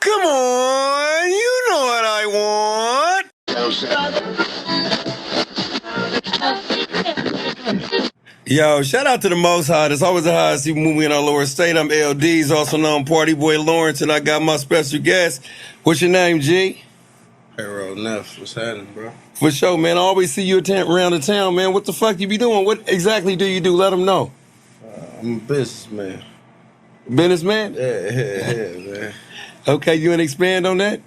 Come on, you know what I want. Yo, shout out to the Most High. It's always a high see movie in our lower state. I'm L-Deez, also known Party Boy Lawrence, and I got my special guest. What's your name, G? Payroll Neff. What's happening, bro? For sure, man. I always see you around the town, man. What the fuck you be doing? What exactly do you do? Let them know. I'm a businessman. Businessman? Yeah, man. Okay, you want to expand on that?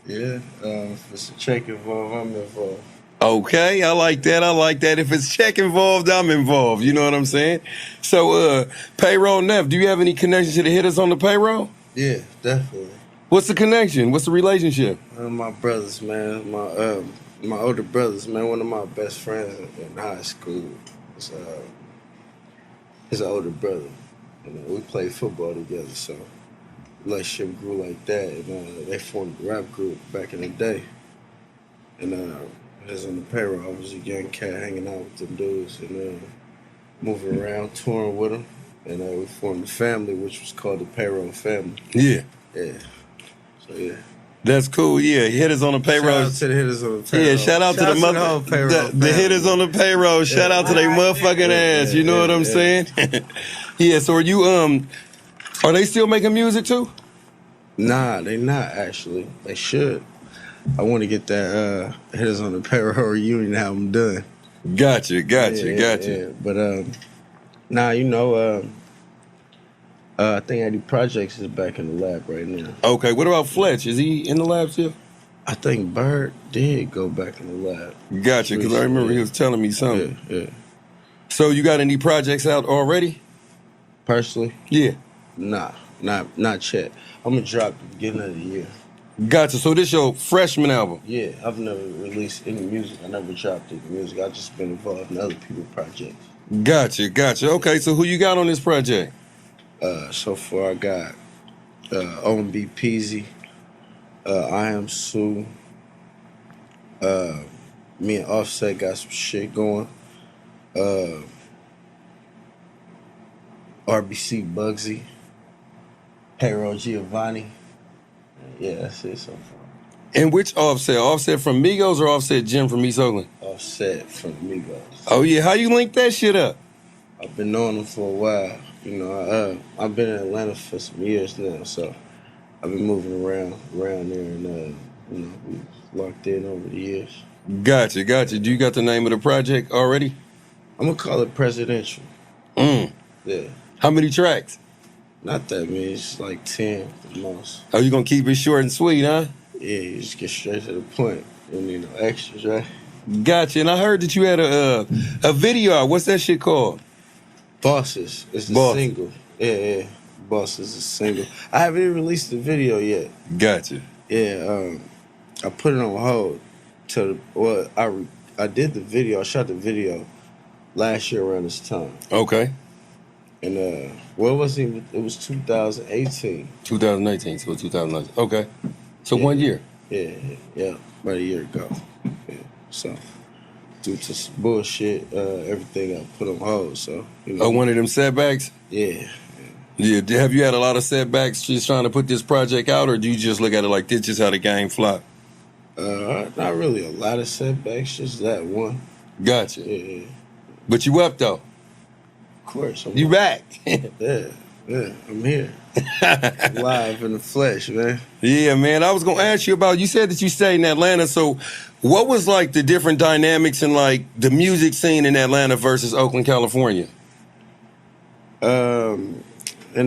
Yeah, if it's a check involved, I'm involved. Okay, I like that. If it's check involved, I'm involved. You know what I'm saying? So, Payroll Neff, do you have any connection to the hitters on the payroll? Yeah, definitely. What's the connection? What's the relationship? My brothers, man. My older brothers, man. One of my best friends in high school is his older brother. We played football together, so relationship grew like that. And they formed a rap group back in the day. And I was on the payroll. I was a young cat hanging out with them dudes and moving around, touring with them. And we formed a family, which was called the Payroll Family. Yeah. Yeah. So, yeah. That's cool. Yeah, hitters on the payroll. Shout out to the hitters on the payroll. Yeah, shout out to the whole payroll. The hitters on the payroll. Shout out to their motherfucking ass. You know what I'm saying? Yeah. So are you are they still making music too? Nah, they not actually. They should. I want to get that hitters on the payroll reunion album done. Gotcha. Yeah. But nah, you know, I think Eddie Projects is back in the lab right now. Okay. What about Fletch? Is he in the lab still? I think Bird did go back in the lab. Gotcha. Because I remember he was telling me something. Yeah. So you got any projects out already? Personally? Yeah. Nah, not yet. I'm gonna drop the beginning of the year. Gotcha. So this your freshman album? Yeah, I've never released any music. I never dropped any music. I've just been involved in other people's projects. Gotcha. Okay, so who you got on this project? So far I got OMB Peasy, I Am Sue, me and Offset got some shit going, RBC Bugsy, Payroll Giovanni. Yeah, that's it so far. And which Offset? Offset from Migos or Offset Jim from East Oakland? Offset from Migos. Oh yeah, how you link that shit up? I've been knowing him for a while. You know, I've been in Atlanta for some years now, so I've been moving around there, and you know, we locked in over the years. Gotcha. Do you got the name of the project already? I'm gonna call it Presidential. Yeah. How many tracks? Not that many. It's like 10 at the most. Oh, you gonna keep it short and sweet, huh? Yeah, you just get straight to the point. You don't need no extras, right? Gotcha. And I heard that you had a video out. What's that shit called? Bosses. It's the single. Yeah. Bosses is single. I haven't even released the video yet. Gotcha. Yeah, I put it on hold I did the video. I shot the video last year around this time. Okay. And it was 2018. 2018, so 2019. Okay. So 1 year. Yeah, about a year ago. Yeah. So due to some bullshit, everything got put on hold. So you know. Oh, one of them setbacks? Yeah. Have you had a lot of setbacks just trying to put this project out, or do you just look at it like this is how the game fly? Not really a lot of setbacks, just that one. Gotcha. Yeah. But you up though? Of course. You back? Yeah, I'm here. Live in the flesh, man. Yeah, man. I was gonna ask you about. You said that you stayed in Atlanta, so what was like the different dynamics in like the music scene in Atlanta versus Oakland, California? In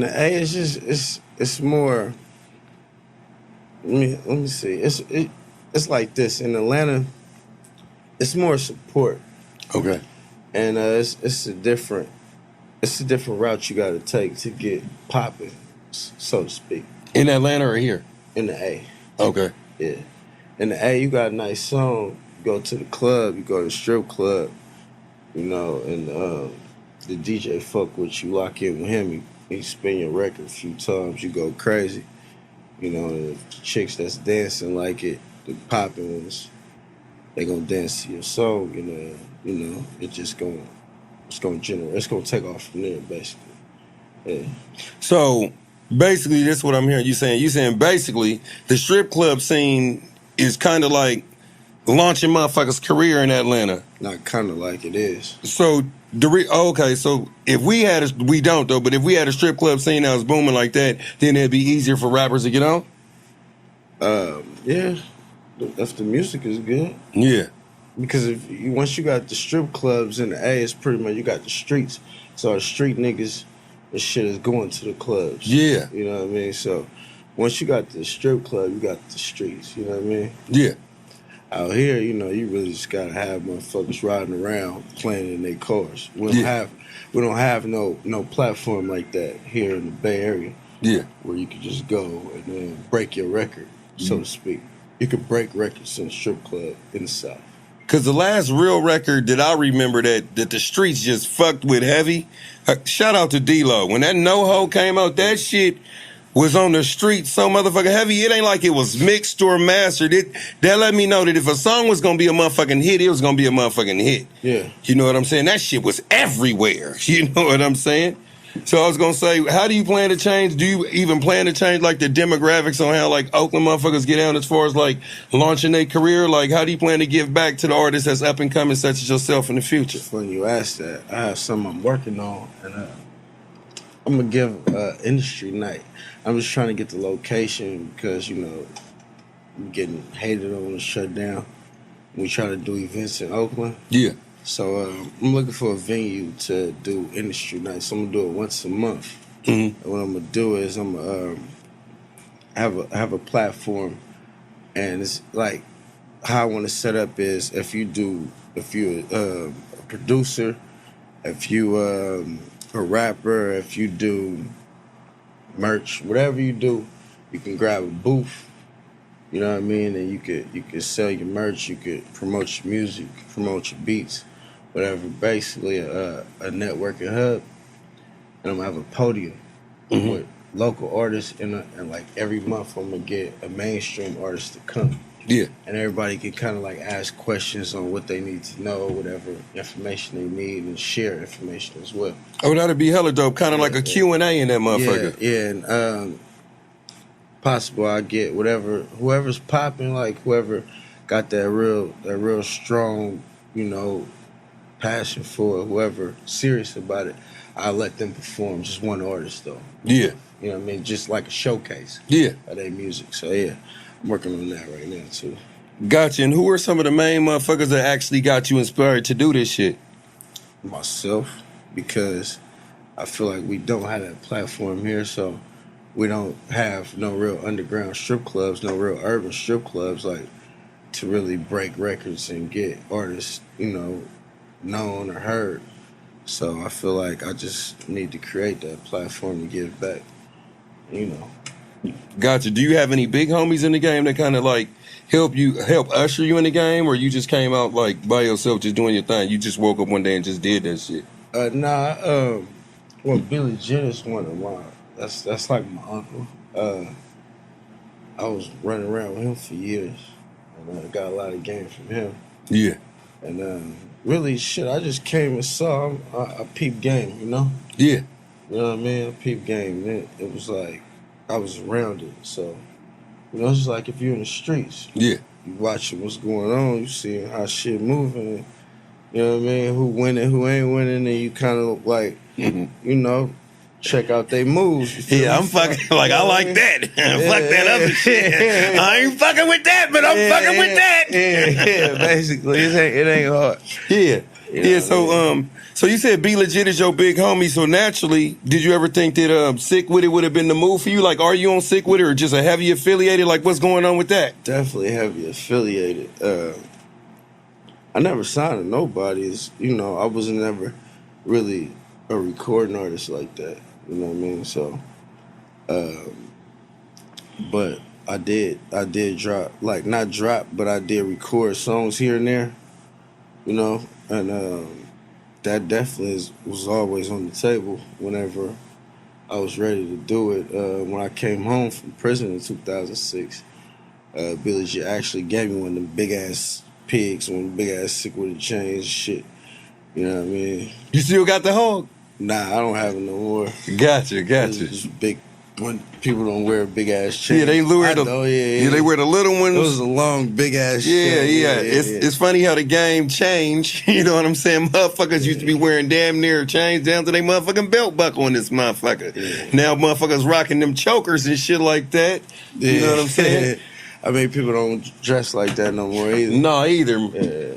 the A, it's more. Let me see. It's like this in Atlanta. It's more support. Okay. And it's a different route you got to take to get popping, so to speak. In Atlanta or here? In the A. Okay. Yeah. In the A, you got a nice song. You go to the club. You go to the strip club. You know, and the DJ fuck with you. Lock in with him. He spin your record a few times. You go crazy. You know, and the chicks that's dancing like it, the popping ones, they gonna dance to your song. You know, it's gonna take off from there, basically. Yeah. So Basically, that's what I'm hearing you saying. You saying basically the strip club scene is kind of like launching motherfuckers' career in Atlanta. Not kind of like it is. So okay, so if we had we don't though, but if we had a strip club scene that was booming like that, then it'd be easier for rappers to get on. Yeah, if the music is good. Yeah. Because once you got the strip clubs in the A, it's pretty much you got the streets. So the street niggas and shit is going to the clubs. Yeah. You know what I mean? So once you got the strip club, you got the streets. You know what I mean? Yeah. Out here, you know, you really just gotta have motherfuckers riding around playing in their cars. We don't have no platform like that here in the Bay Area. Yeah. Where you could just go and then break your record, so to speak. You could break records in a strip club in the South. Cause the last real record that I remember that the streets just fucked with heavy. Shout out to D-Lo. When that No Ho came out, that shit was on the street so motherfucking heavy. It ain't like it was mixed or mastered. That let me know that if a song was gonna be a motherfucking hit, it was gonna be a motherfucking hit. Yeah. You know what I'm saying? That shit was everywhere. You know what I'm saying? So I was gonna say, how do you plan to change? Do you even plan to change like the demographics on how like Oakland motherfuckers get down as far as like launching their career? Like, how do you plan to give back to the artists that's up and coming, such as yourself, in the future? It's funny you asked that. I have something I'm working on, and I'm gonna give industry night. I'm just trying to get the location because you know I'm getting hated on and shut down. We try to do events in Oakland. Yeah. So I'm looking for a venue to do industry night. So I'm gonna do it once a month. Mm-hmm. And what I'm gonna do is I'm gonna have a platform, and it's like how I want to set up is if you're a producer, if you a rapper, if you do merch, whatever you do, you can grab a booth. You know what I mean? And you could sell your merch, you could promote your music, promote your beats, whatever. Basically, a networking hub, and I'm gonna have a podium with local artists, and like every month I'm gonna get a mainstream artist to come. Yeah. And everybody can kind of like ask questions on what they need to know, whatever information they need, and share information as well. Oh, that'd be hella dope. Kind of like a Q&A in that motherfucker. Yeah, and possible I get whoever's popping, like whoever got that real strong, you know, passion for it, whoever serious about it, I'll let them perform. Just one artist though. Yeah. You know what I mean? Just like a showcase. Yeah. Of their music. So yeah, I'm working on that right now too. Gotcha. And who are some of the main motherfuckers that actually got you inspired to do this shit? Myself, because I feel like we don't have that platform here, so we don't have no real underground strip clubs, no real urban strip clubs, like to really break records and get artists, you know, known or heard. So I feel like I just need to create that platform to give back, you know. Gotcha. Do you have any big homies in the game that kind of like help usher you in the game, or you just came out like by yourself just doing your thing? You just woke up one day and just did that shit? Well, Billy Jenner's one of mine. That's like my uncle. I was running around with him for years, and I got a lot of game from him. Yeah. And really, shit, I just came and saw him. I peeped game, you know? Yeah. You know what I mean? I peeped game. And it was like, I was around it. So, you know, it's just like if you're in the streets. Yeah. You watching what's going on, you see how shit moving. And, you know what I mean? Who winning, who ain't winning, and you kind of like, you know, check out they moves. Yeah, I'm fucking like I like that. Fuck that other shit. I ain't fucking with that, but I'm fucking with that. Yeah, basically, it ain't hard. Yeah, You know yeah. So you said Be Legit is your big homie. So naturally, did you ever think that Sick With It would have been the move for you? Like, are you on Sick With It or just a heavy affiliated? Like, what's going on with that? Definitely heavy affiliated. I never signed to nobody. You know, I was never really a recording artist like that. You know what I mean? So, but I did drop, like not drop, but I did record songs here and there, you know, and that definitely was always on the table whenever I was ready to do it. When I came home from prison in 2006, Billy G actually gave me one of them big ass pigs, one of them big ass Sick With It chains, shit. You know what I mean? You still got the hog? Nah, I don't have it no more. Gotcha. It's just big When people don't wear big ass chains. Yeah, they wear yeah, they wear the little ones. Those are long, big ass Yeah, chains. yeah. It's funny how the game changed. You know what I'm saying? Motherfuckers used to be wearing damn near chains down to their motherfucking belt buckle in this motherfucker. Yeah. Now motherfuckers rocking them chokers and shit like that. You know what I'm saying? I mean, people don't dress like that no more either. No, either.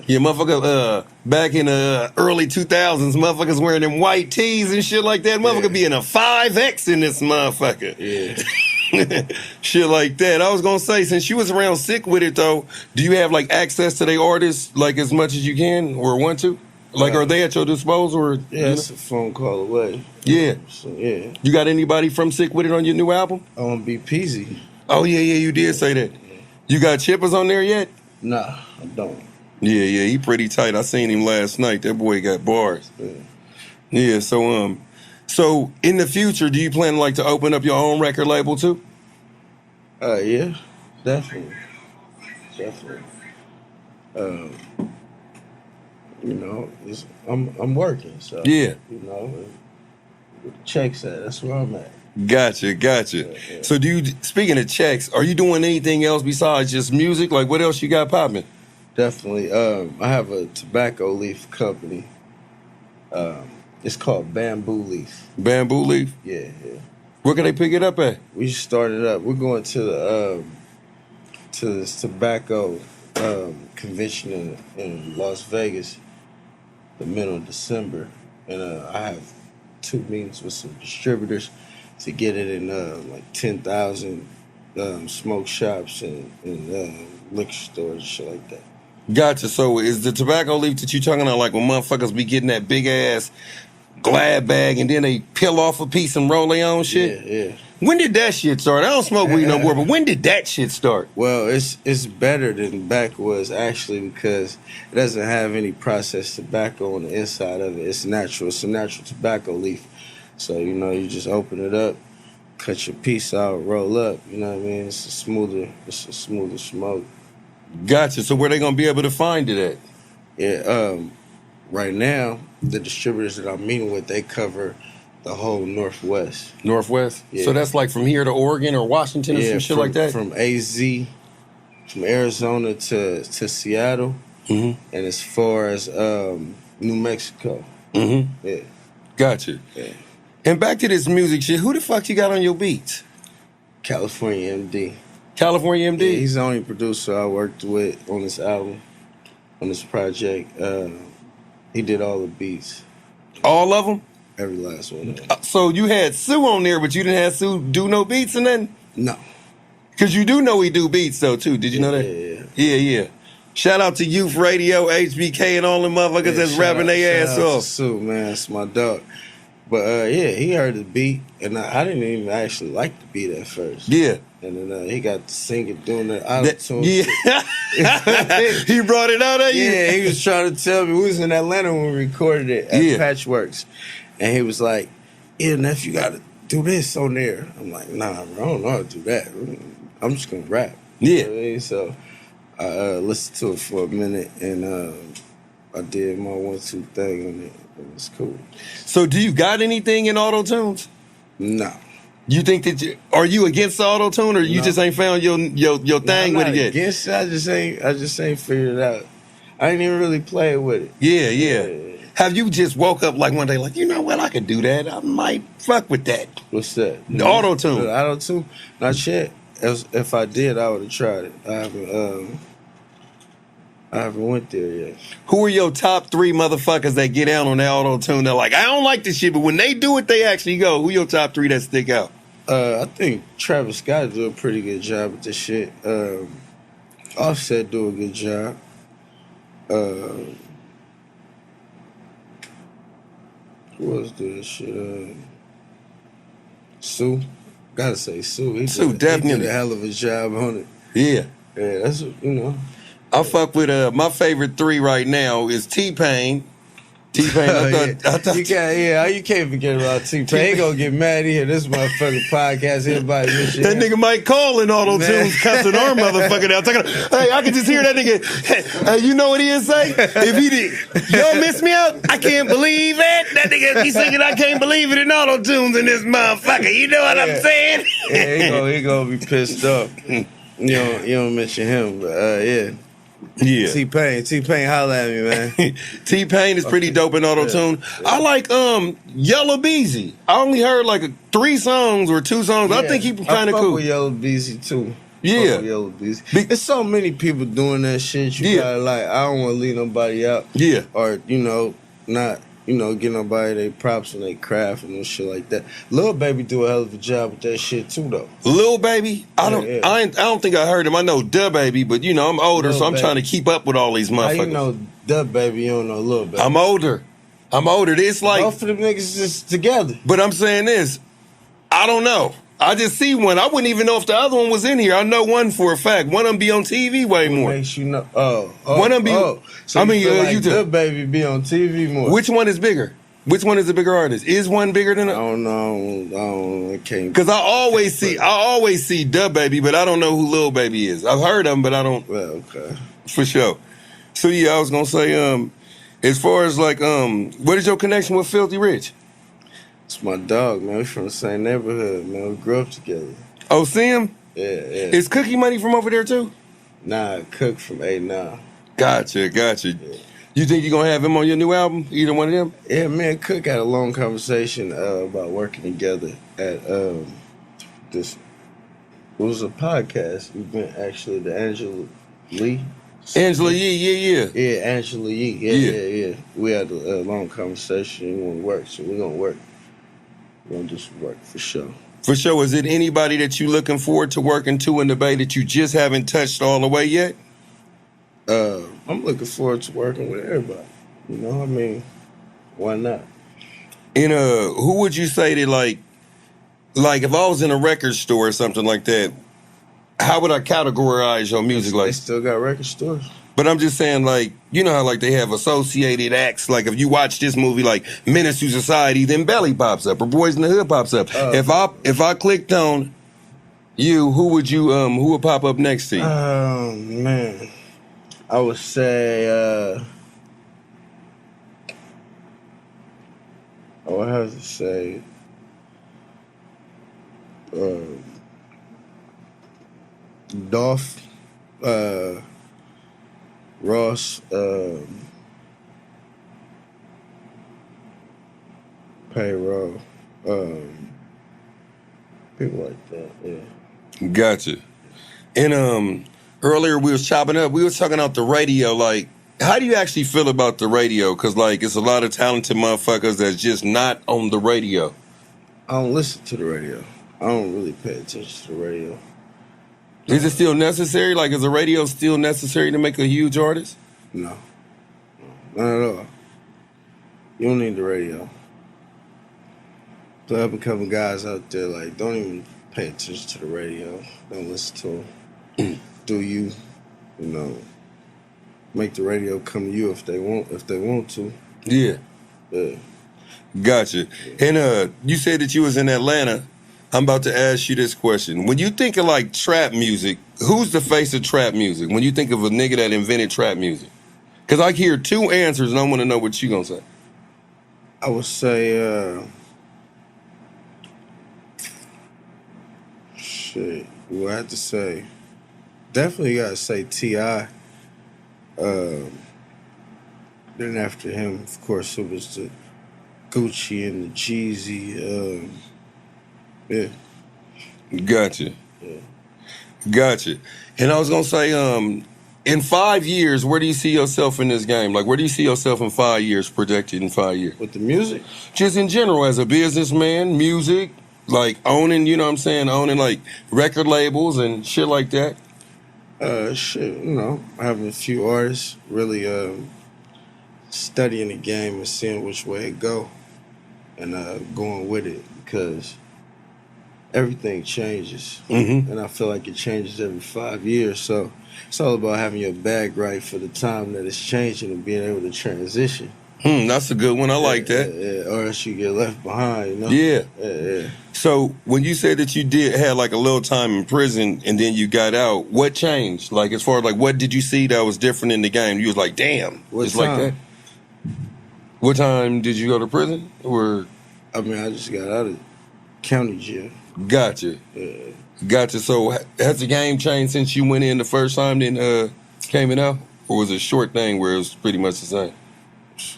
Yeah, motherfucker, back in the early 2000s, motherfuckers wearing them white tees and shit like that. Motherfucker be in a 5X in this motherfucker. Yeah. Shit like that. I was gonna say, since you was around Sick with it though, do you have like access to their artists like as much as you can or want to? Like, are they at your disposal? Or, yeah, it's a phone call away. Yeah. So, yeah. You got anybody from Sick with it on your new album? I want to be peasy. Oh, yeah, you did say that. You got Chippers on there yet? Nah, I don't. Yeah, he pretty tight. I seen him last night. That boy got bars. Yeah, so in the future, do you plan like to open up your own record label too? Yeah, definitely. You know, I'm working, so Yeah. You know, where the checks at, that's where I'm at. Gotcha. Yeah. So speaking of checks, are you doing anything else besides just music? Like what else you got popping? Definitely. I have a tobacco leaf company. It's called Bamboo Leaf. Bamboo Leaf? Yeah. Where can they pick it up at? We started up. We're going to this tobacco convention in Las Vegas the middle of December. And I have 2 meetings with some distributors to get it in like 10,000 smoke shops and liquor stores and shit like that. Gotcha. So is the tobacco leaf that you talking about like when motherfuckers be getting that big ass glad bag and then they peel off a piece and roll their own shit? Yeah. When did that shit start? I don't smoke weed no more, but when did that shit start? Well, it's better than back was actually because it doesn't have any processed tobacco on the inside of it. It's natural. It's a natural tobacco leaf. So, you know, you just open it up, cut your piece out, roll up. You know what I mean? It's a smoother smoke. Gotcha. So where they gonna be able to find it at? Yeah. Right now, the distributors that I'm meeting with, they cover the whole Northwest. Northwest? Yeah. So that's like from here to Oregon or Washington or some shit like that? From AZ, from Arizona to Seattle, and as far as New Mexico. Yeah. Gotcha. Yeah. And back to this music shit, who the fuck you got on your beats? California MD. California MD? Yeah, he's the only producer I worked with on this album, on this project. He did all the beats. All of them? Every last one. So you had Sue on there, but you didn't have Sue do no beats and nothing? No. Because you do know he do beats though too. Did you know that? Yeah. Shout out to Youth Radio, HBK, and all them motherfuckers that's rapping their ass off. Sue, man, that's my dog. But he heard the beat, and I didn't even actually like the beat at first. Yeah. And then he got to singing, doing the auto-tune. Yeah. He brought it out at you? Yeah, he was trying to tell me. We was in Atlanta when we recorded it at Patchworks. And he was like, yeah, Neff, you got to do this on there. I'm like, nah, bro, I don't know how to do that. I'm just going to rap. Yeah. You know what I mean? So I listened to it for a minute, and I did my 1-2 thing on it. It was cool. So do you got anything in auto-tunes? No. You think that are you against auto-tune, or you just ain't found your thing with it yet? Against it, I just ain't figured it out. I ain't even really played with it. Yeah. Have you just woke up like one day, like, you know what, I could do that. I might fuck with that. What's that? The auto-tune. The auto-tune? Not yet. If I did, I would have tried it. I haven't went there yet. Who are your top 3 motherfuckers that get out on that auto-tune? They're like, I don't like this shit, but when they do it, they actually go. Who your top 3 that stick out? I think Travis Scott do a pretty good job with this shit. Offset do a good job. Who else do this shit? Sue. Gotta say Sue. Sue definitely he did a hell of a job on it. Yeah. Yeah, that's, you know. I fuck with my favorite 3 right now is T-Pain, T-Pain, I thought You can't forget about T-Pain. He gonna get mad here. This motherfucking podcast. Everybody mention that him. nigga might call in auto-tunes cussing our motherfucker out. Hey, I can just hear that nigga. Hey, you know what he'd say? If he did, y'all miss me out? I can't believe it. That nigga be singing I can't believe it in auto-tunes in this motherfucker. You know what I'm saying? Yeah, he gonna be pissed off. You don't mention him, but yeah. Yeah. T-Pain, holla at me, man. T-Pain is pretty dope in auto-tune. Yeah. I like Yellow Beezy. I only heard like 3 songs or 2 songs. Yeah. I think he kind of I fuck cool. with Yellow Beezy too. Yeah. Yellow Beezy. There's so many people doing that shit. You gotta I don't want to leave nobody out. Yeah. Or not get nobody they props and they craft and shit like that. Lil Baby do a hell of a job with that shit too, though. Lil Baby, I don't think I heard him. I know Da Baby, but I'm older, so I'm trying to keep up with all these motherfuckers. How you know Da Baby? You don't know Lil Baby. I'm older. It's like both of them niggas just together. But I'm saying this, I don't know. I just see one. I wouldn't even know if the other one was in here. I know one for a fact. One of them be on TV way more. Makes you know. One of them be. So you The Baby be on TV more. Which one is bigger? Which one is the bigger artist? Is one bigger than I don't know. I can't. Because I always see Da Baby, but I don't know who Lil Baby is. I've heard him, but I don't. Well, okay. For sure. So yeah, I was gonna say, as far as like, what is your connection with Filthy Rich? It's my dog, man. We from the same neighborhood, man. We grew up together. Oh, see him? Yeah. Is Cookie Money from over there too? Nah, Cook from A9. Gotcha. Yeah. You think you're gonna have him on your new album? Either one of them? Yeah, man. Cook had a long conversation about working together at this. It was a podcast event actually. The Angela Yee. Yeah. Yeah, Angela Yee. Yeah. We had a long conversation. We want to work, so we're gonna work. We're gonna do some work for sure. For sure. Is it anybody that you looking forward to working to in the Bay that you just haven't touched all the way yet? I'm looking forward to working with everybody. Why not? And who would you say that like if I was in a record store or something like that, how would I categorize your music? They still got record stores. But I'm just saying, like, you know how like they have associated acts. Like if you watch this movie, like Menace to Society, then Belly pops up, or Boys in the Hood pops up. If I clicked on you, who would pop up next to you? Oh man, I would say I would have to say Dolph. Ross, Payroll, people like that, yeah. Gotcha. And earlier we was chopping up, we was talking about the radio, like, how do you actually feel about the radio? Because, like, it's a lot of talented motherfuckers that's just not on the radio. I don't listen to the radio. I don't really pay attention to the radio. Is it still necessary? Like, is the radio still necessary to make a huge artist? No. Not at all. You don't need the radio. The up-and-coming guys out there, like, don't even pay attention to the radio. Don't listen to them. Do you make the radio come to you if they want to. Yeah. Yeah. Gotcha. And you said that you was in Atlanta. I'm about to ask you this question. When you think of like trap music, who's the face of trap music? When you think of a nigga that invented trap music? Because I hear 2 answers and I want to know what you gonna say. I would say, shit. Well, I have to say, definitely gotta say T.I. Then after him, of course, it was the Gucci and the Jeezy. Yeah. Gotcha. Yeah. Gotcha. And I was gonna say, in 5 years, where do you see yourself in this game? Like, where do you see yourself in 5 years, projected in 5 years? With the music? Just in general, as a businessman, music, like owning, owning like record labels and shit like that. Having a few artists, really studying the game and seeing which way it go, and going with it, because everything changes, and I feel like it changes every 5 years. So it's all about having your bag right for the time that it's changing and being able to transition. That's a good one. I like that. Yeah, or else you get left behind, you know? Yeah. Yeah. So when you said that you had like a little time in prison and then you got out, what changed? Like as far as like what did you see that was different in the game? You was like, damn, What it's time? like that. What time did you go to prison? Or I mean, I just got out of county jail. gotcha. Yeah. Gotcha. So has the game changed since you went in the first time then came in out? Or was it a short thing where it was pretty much the same?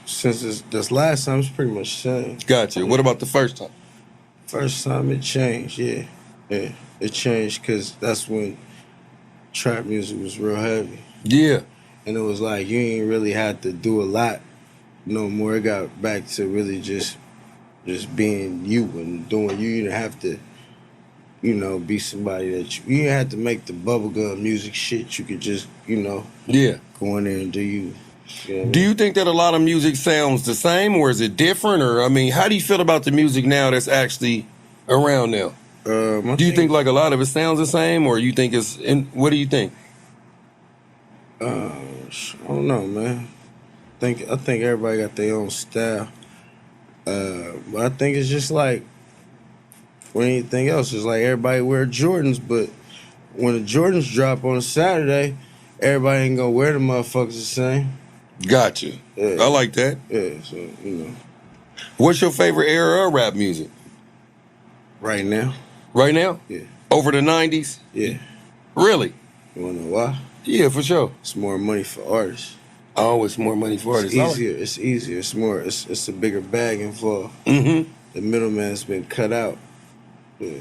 Since this last time, it's pretty much the same. Gotcha. What about the first time? First time it changed, yeah. It changed because that's when trap music was real heavy. Yeah. And it was like you ain't really had to do a lot no more. It got back to really just being you and doing you. You didn't have to, be somebody that you didn't have to make the bubblegum music shit. You could just, Yeah. go in there and do you. Do you think that a lot of music sounds the same or is it different? Or, I mean, how do you feel about the music now that's actually around now? Do you think like a lot of it sounds the same or you think what do you think? I don't know, man. I think everybody got their own style. But I think it's just like when anything else. It's like everybody wear Jordans, but when the Jordans drop on a Saturday, everybody ain't gonna wear the motherfuckers the same. Gotcha. Yeah. I like that. Yeah, so, What's your favorite era of rap music? Right now? Right now? Yeah. Over the 90s? Yeah. Really? You wanna know why? Yeah, for sure. It's more money for artists. Oh, it's more money for artists. It's easier. It's a bigger bag involved. Mm-hmm. The middleman's been cut out. Yeah.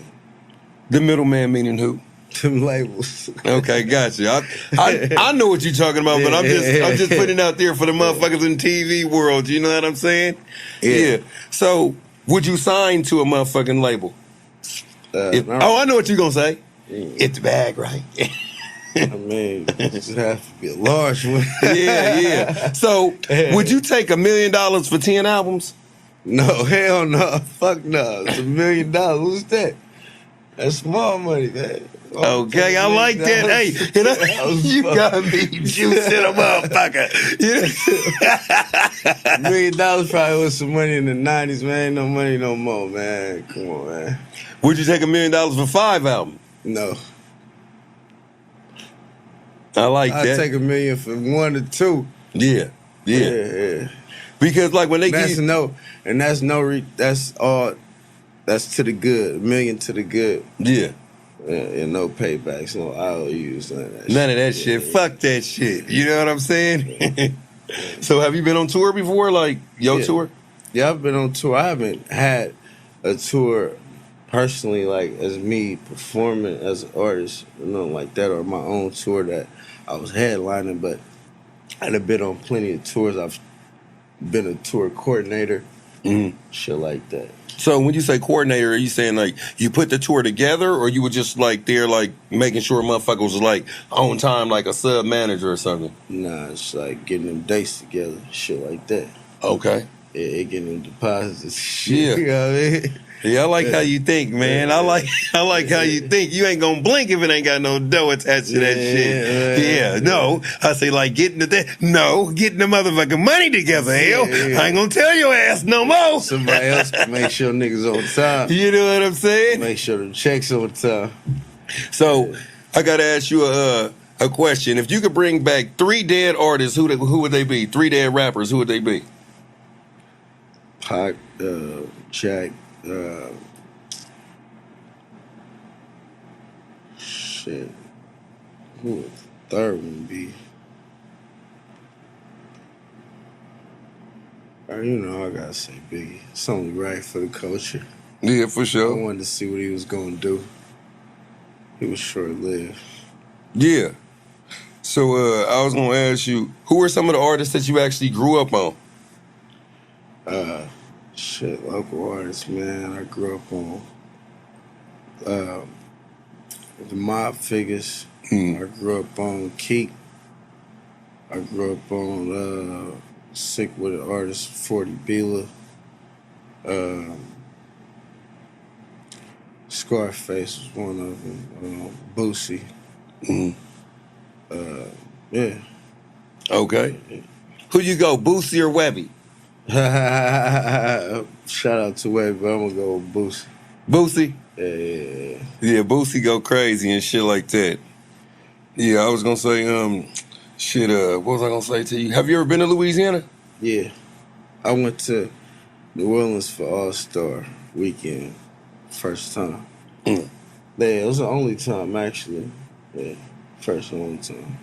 The middleman meaning who? Them labels. Okay, gotcha. I know what you're talking about, but I'm just putting it out there for the motherfuckers in TV world. You know what I'm saying? Yeah. So, would you sign to a motherfucking label? I know what you're gonna say. It's the bag, right? I mean, it just have to be a large one. Yeah. So, would you take $1 million for 10 albums? No, hell no. Fuck no. It's $1 million. Who's that? That's small money, man. Okay, I like that. Hey, you got me juicing a motherfucker. $1 million probably was some money in the 90s, man. Ain't no money no more, man. Come on, man. Would you take $1 million for 5 albums? No. I like that. I'd take $1 million for 1 or 2. Yeah. Because like when they that's to the good. $1 million to the good. Yeah. And no paybacks, no IOUs, none of that shit. None of that shit. Fuck that shit. You know what I'm saying? So have you been on tour before? Like tour? Yeah, I've been on tour. I haven't had a tour personally, like as me performing as an artist, nothing like that, or my own tour that I was headlining, but I've been on plenty of tours. I've been a tour coordinator, shit like that. So when you say coordinator, are you saying like you put the tour together, or you were just like there like making sure motherfuckers was like on time, like a sub manager or something? Nah, it's like getting them dates together, shit like that. Okay. Yeah, getting them deposits and shit. Yeah. You know what I mean? Yeah, I like how you think, man. I like how you think. You ain't gonna blink if it ain't got no dough attached to that shit. Yeah, no. I say like getting the motherfucking money together, hell. I ain't gonna tell your ass no more. Somebody else can make sure niggas on time. You know what I'm saying? Make sure the checks on time. So I gotta ask you a question. If you could bring back 3 dead artists, who would they be? 3 dead rappers, who would they be? Pac, Jack, shit. Who would the third one be? I gotta say Biggie. It's only right for the culture. Yeah, for sure. I wanted to see what he was gonna do. He was short-lived. Yeah. So I was gonna ask you, who are some of the artists that you actually grew up on? Local artists, man. I grew up on the mob figures. I grew up on Keek. I grew up on Sick with an Artist, 40 Bila. Scarface was one of them. Boosie. Yeah. Okay. Who you go, Boosie or Webby? Shout out to Wade, but I'm gonna go with Boosie. Boosie? Yeah. Yeah, Boosie go crazy and shit like that. Yeah, I was gonna say, what was I gonna say to you? Have you ever been to Louisiana? Yeah. I went to New Orleans for All-Star weekend. First time. Mm. Yeah, it was the only time actually. Yeah. First and only time.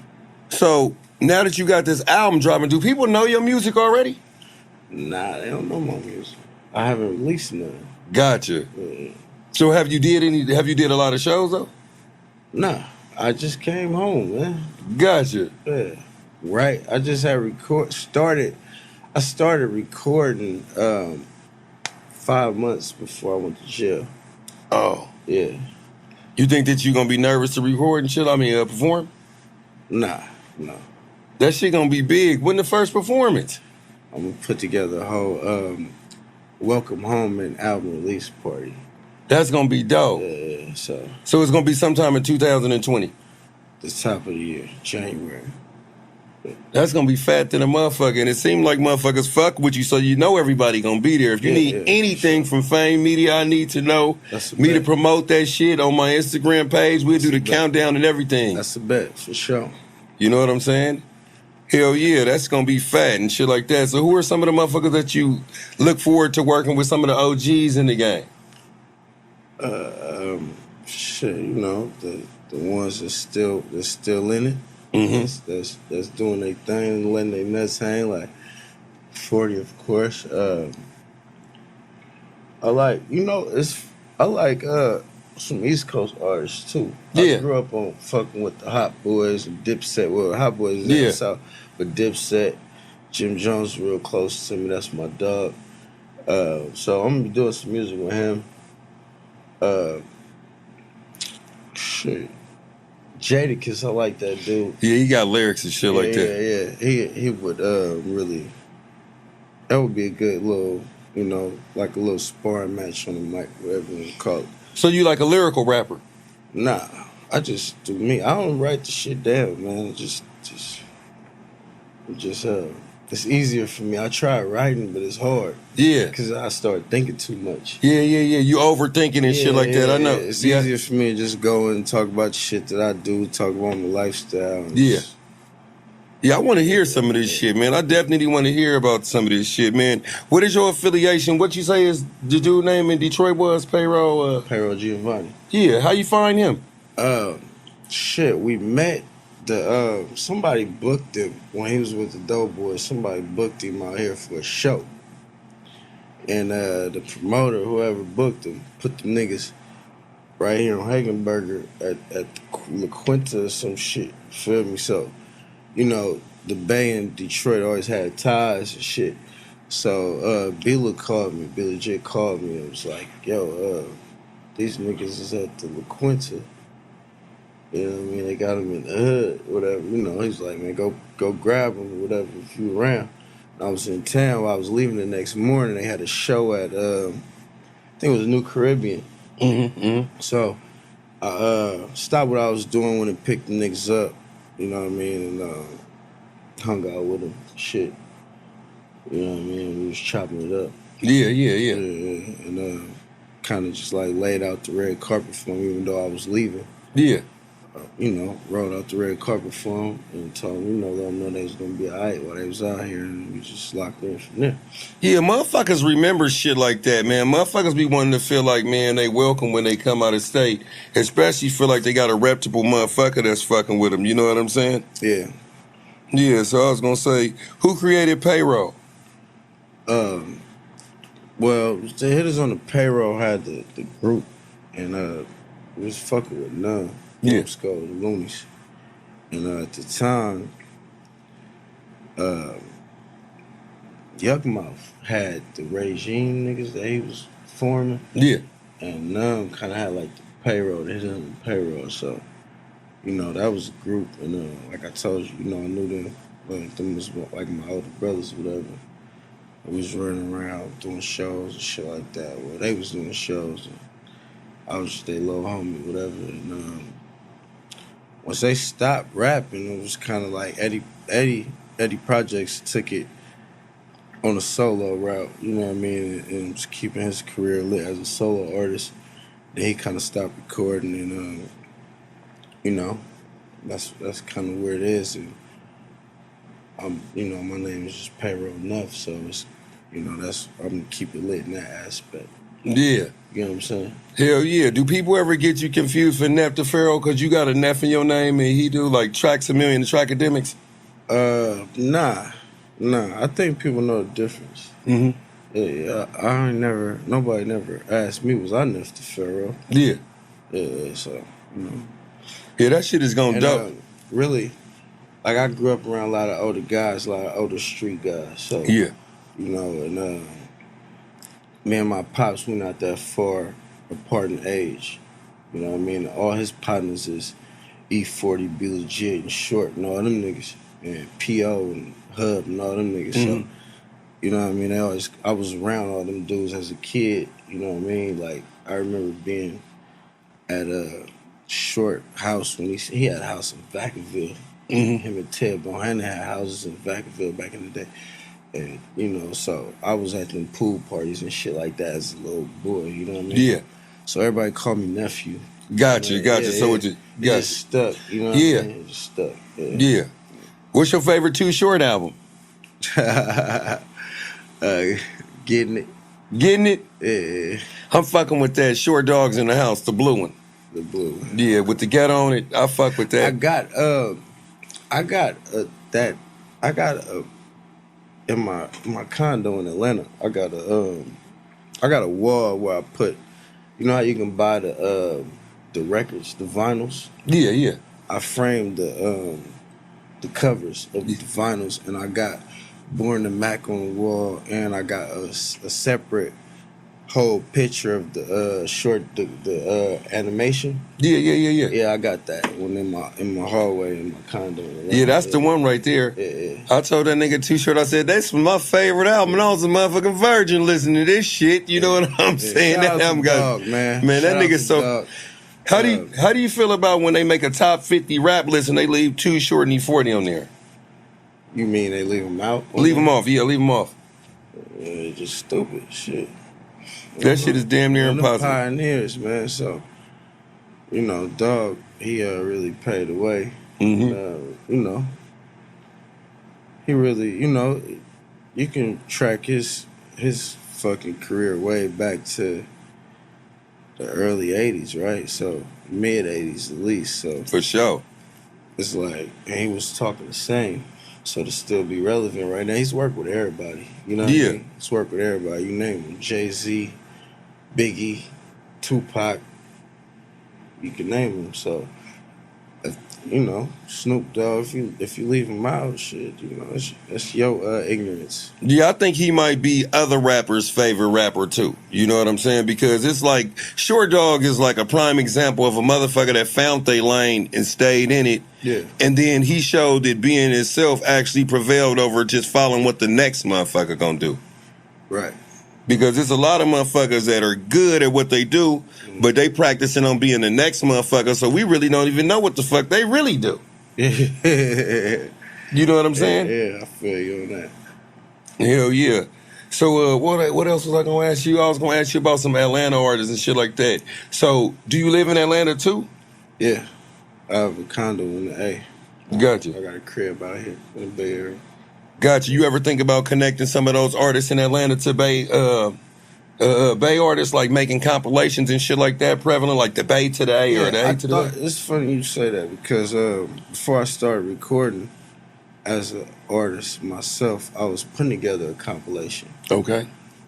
So now that you got this album dropping, do people know your music already? Nah, they don't know my music. I haven't released none. Gotcha. Yeah. So have you did a lot of shows though? Nah. I just came home, man. Gotcha. Yeah. Right. I just had I started recording 5 months before I went to jail. Oh. Yeah. You think that you gonna be nervous to record and shit? I mean, perform? Nah, no. That shit gonna be big. When the first performance? I'm gonna put together a whole welcome home and album release party. That's gonna be dope. Yeah, so it's gonna be sometime in 2020. the top of the year, January. That's gonna be fat than a motherfucker, and it seemed like motherfuckers fuck with you, so you know everybody gonna be there. If you need anything from Fame Media, I need to know me to promote that shit on my Instagram page. We'll do the countdown and everything. That's a bet for sure. You know what I'm saying? Hell yeah, that's gonna be fat and shit like that. So who are some of the motherfuckers that you look forward to working with? Some of the OGs in the game. Shit, you know the ones that's still in it. Mm-hmm. That's doing their thing, letting their nuts hang. Like 40, of course. I like some East Coast artists too. Yeah. I grew up on fucking with the Hot Boys and Dipset. Well, Hot Boys is in Yeah. the South, but Dipset, Jim Jones real close to me. That's my dog. So I'm gonna be doing some music with him. Shit. Jadakiss, I like that dude. Yeah, he got lyrics and shit like that. Yeah. He would really. That would be a good little, like a little sparring match on the mic, whatever you call it. So you like a lyrical rapper? Nah, I just do me. I don't write the shit down, man. It's easier for me. I try writing, but it's hard. Yeah. Because I start thinking too much. Yeah. You overthinking and shit like that. I know. It's easier for me to just go and talk about the shit that I do, talk about my lifestyle. Yeah. Yeah, I want to hear some of this shit, man. I definitely want to hear about some of this shit, man. What is your affiliation? What you say is the dude name in Detroit was Payroll? Payroll Giovanni. Yeah, how you find him? Shit, we met. Somebody booked him when he was with the Doughboys. Somebody booked him out here for a show. And the promoter, whoever booked him, put the niggas right here on Hagenberger at La Quinta or some shit. Feel me? So, the Bay in Detroit always had ties and shit. So Billy J called me and was like, yo, these niggas is at the La Quinta. You know what I mean? They got him in the hood, whatever. He's like, man, go grab him, whatever, if you around. And I was in town. While I was leaving the next morning. They had a show at, I think it was New Caribbean. Mm-hmm. So I stopped what I was doing when it picked the niggas up. You know what I mean? And hung out with them. Shit. You know what I mean? We was chopping it up. Yeah. And kind of just like laid out the red carpet for him, even though I was leaving. Yeah. Rolled out the red carpet for him and told him, let them know they was gonna be alright while they was out here, and we just locked in from there. Yeah, motherfuckers remember shit like that, man. Motherfuckers be wanting to feel like, man, they welcome when they come out of state, especially feel like they got a reputable motherfucker that's fucking with them. You know what I'm saying? Yeah. Yeah. So I was gonna say, who created Payroll? Well, the hitters on the Payroll had the group, and we was fucking with none. Yeah. The Loonies. And at the time, Yuckmouth had the regime niggas that he was forming. Yeah. And Numb kind of had like the Payroll, they hit on the Payroll. So, that was a group. And like I told you, I knew them. Like, them was like my older brothers or whatever. We was running around doing shows and shit like that. Well, they was doing shows. And I was just their little homie, whatever. And once they stopped rapping, it was kind of like Eddie Projects took it on a solo route, you know what I mean, and just keeping his career lit as a solo artist. Then he kind of stopped recording, and you know, that's kind of where it is. And you know, my name is just Payroll Neff, so it's, you know, that's I'm gonna keep it lit in that aspect. Yeah. You know what I'm saying? Hell yeah. Do people ever get you confused for Neff the Pharaoh because you got a Neff in your name and he do like Tracks a Million, the Trackademics? Nah. I think people know the difference. Mm-hmm. Yeah, I ain't never. Nobody never asked me was I Neff the Pharaoh. Yeah. Yeah, so you know. Yeah, that shit is gonna And dope. really, like I grew up around a lot of older guys, a lot of older street guys. So Yeah. you know, and me and my pops, we not that far apart in age. You know what I mean? All his partners is E40, Be Legit, and Short, and all them niggas, and PO and Hub and all them niggas. Mm-hmm. So you know what I mean? I was around all them dudes as a kid. You know what I mean? Like I remember being at a Short house when he had a house in Vacaville. Mm-hmm. Him and Ted Bohannon had houses in Vacaville back in the day. And, you know, so I was at them pool parties and shit like that as a little boy, you know what I mean? Yeah. So everybody called me nephew. Gotcha. Yeah, So yeah. it It gotcha. just stuck, you know what Yeah. I mean? It just stuck. Yeah. Yeah. What's your favorite Too Short album? Getting it. Getting it? Yeah. I'm fucking with that Short Dogs in the House, the blue one. The blue. Yeah, with the get on it. I fuck with that. I got in my condo in Atlanta. I got a wall where I put, you know how you can buy the records, the vinyls. Yeah. I framed the covers of the vinyls, and I got Born to Mac on the wall, and I got a separate whole picture of the short the animation. Yeah. Yeah, I got that one in my hallway in my condo. Yeah, that's the one right there. Yeah. I told that nigga Too Short, I said, that's my favorite album. And I was a motherfucking virgin listening to this shit. You know what I'm saying? Shout That out album to got, Dog, man. that Shout out nigga to so. Dog. How do you feel about when they make a top 50 rap list and they leave Too Short and E40 on there? You mean they leave them out? Leave them off. Yeah, leave them off. Yeah, just stupid shit. That shit is damn near Them impossible. pioneers, man. So, you know, Dog, he really paid the way. Mm-hmm. You know, he really, you know, you can track his fucking career way back to the early 80s, right? So, mid 80s at least. So, For sure. it's like, and he was talking the same. So to still be relevant right now, he's worked with everybody. You know what I mean? He's worked with everybody. You name him. Jay-Z, Biggie, Tupac. You can name him. So, you know, Snoop Dogg, if you leave him out, shit, you know, it's your ignorance. Yeah, I think he might be other rappers' favorite rapper too. You know what I'm saying? Because it's like Short Dog is like a prime example of a motherfucker that found their lane and stayed in it. Yeah. And then he showed that being himself actually prevailed over just following what the next motherfucker gonna do. Right. Because there's a lot of motherfuckers that are good at what they do, but they practicing on being the next motherfucker, so we really don't even know what the fuck they really do. Yeah. You know what I'm saying? Yeah, I feel you on that. Hell yeah. So what else was I gonna ask you? I was gonna ask you about some Atlanta artists and shit like that. So do you live in Atlanta too? Yeah. I have a condo in the A. Gotcha. I got a crib out here in the Bay Area. Gotcha. You ever think about connecting some of those artists in Atlanta to Bay artists, like making compilations and shit like that, prevalent, like the Bay Today or the A Today? It's funny you say that because before I started recording as an artist myself, I was putting together a compilation. Okay.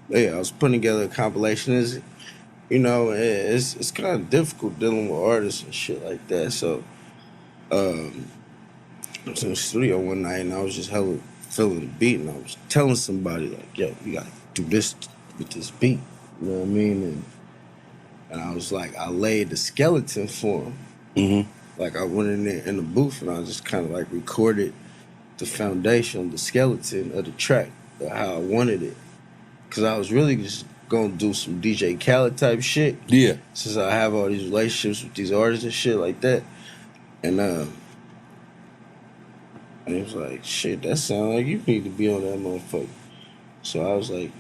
Yeah, I was putting together a compilation. It's kind of difficult dealing with artists and shit like that. So I was in the studio one night and I was just hella feeling the beat, and I was telling somebody like, yo, you gotta do this with this beat. You know what I mean? And I was like, I laid the skeleton for him. Mm-hmm. Like I went in there in the booth and I just kind of like recorded the foundation, the skeleton of the track, of how I wanted it. Cause I was really just gonna do some DJ Khaled type shit. Yeah. Since I have all these relationships with these artists and shit like that. And he was like, shit, that sound like you need to be on that motherfucker. So I was like,